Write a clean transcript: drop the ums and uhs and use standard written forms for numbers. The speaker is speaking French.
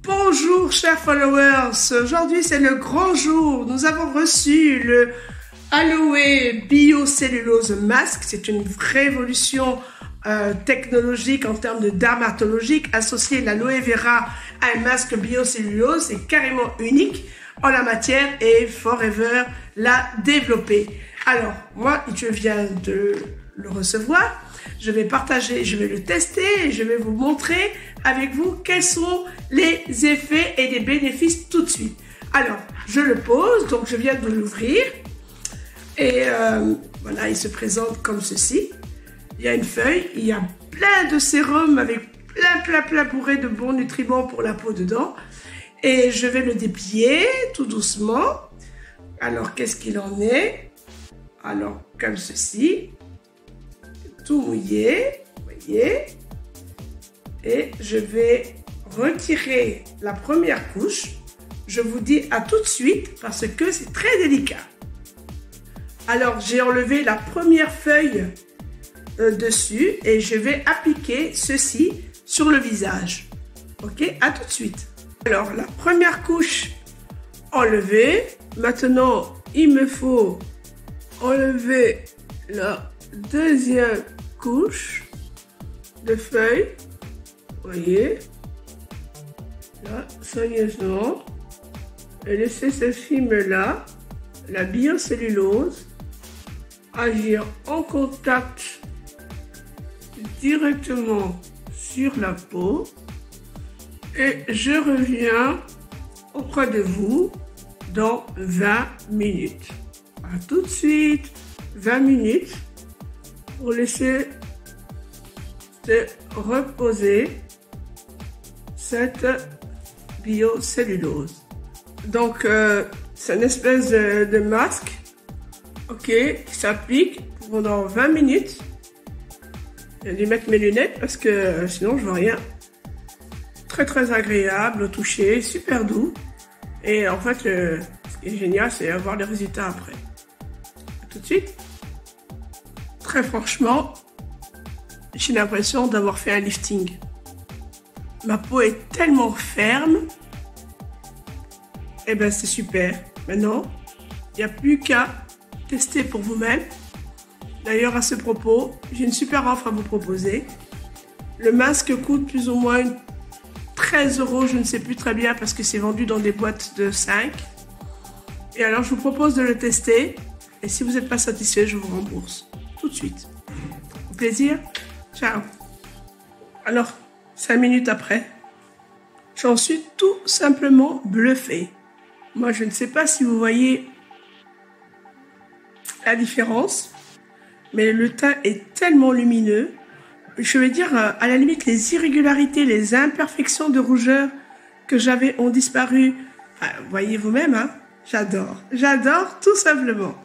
Bonjour chers followers, aujourd'hui c'est le grand jour, nous avons reçu le Aloe Biocellulose Mask, c'est une révolution technologique en termes de dermatologique, associer l'aloe vera à un masque biocellulose, c'est carrément unique en la matière et Forever l'a développé. Alors moi je viens de le recevoir, je vais partager, je vais le tester et je vais vous montrer avec vous quels sont les effets et les bénéfices tout de suite. Alors, je le pose, donc je viens de l'ouvrir et voilà, il se présente comme ceci. Il y a une feuille, il y a plein de sérum avec plein bourré de bons nutriments pour la peau dedans et je vais le déplier tout doucement. Alors, qu'est-ce qu'il en est? Alors, comme ceci, tout mouillé, vous voyez. Et je vais retirer la première couche. Je vous dis à tout de suite parce que c'est très délicat. Alors, j'ai enlevé la première feuille dessus et je vais appliquer ceci sur le visage. Ok, à tout de suite. Alors, la première couche enlevée. Maintenant, il me faut enlever la deuxième couche de feuilles. Vous voyez, là, soigneusement, et laisser ce film-là, la biocellulose, agir en contact directement sur la peau. Et je reviens auprès de vous dans 20 minutes. À tout de suite, 20 minutes pour laisser se reposer cette biocellulose. Donc, c'est une espèce de masque, ok, qui s'applique pendant 20 minutes. Je vais mettre mes lunettes parce que sinon je vois rien. Très agréable au toucher, super doux. Et en fait, ce qui est génial, c'est avoir les résultats après. À tout de suite. Très franchement, j'ai l'impression d'avoir fait un lifting. Ma peau est tellement ferme. Et ben c'est super. Maintenant, il n'y a plus qu'à tester pour vous-même. D'ailleurs, à ce propos, j'ai une super offre à vous proposer. Le masque coûte plus ou moins 13 €, je ne sais plus très bien parce que c'est vendu dans des boîtes de 5. Et alors, je vous propose de le tester. Et si vous n'êtes pas satisfait, je vous rembourse tout de suite. Au plaisir. Ciao. Alors, 5 minutes après, j'en suis tout simplement bluffée. Moi, je ne sais pas si vous voyez la différence, mais le teint est tellement lumineux. Je vais dire, à la limite, les irrégularités, les imperfections de rougeur que j'avais ont disparu. Enfin, voyez vous-même, hein, j'adore tout simplement.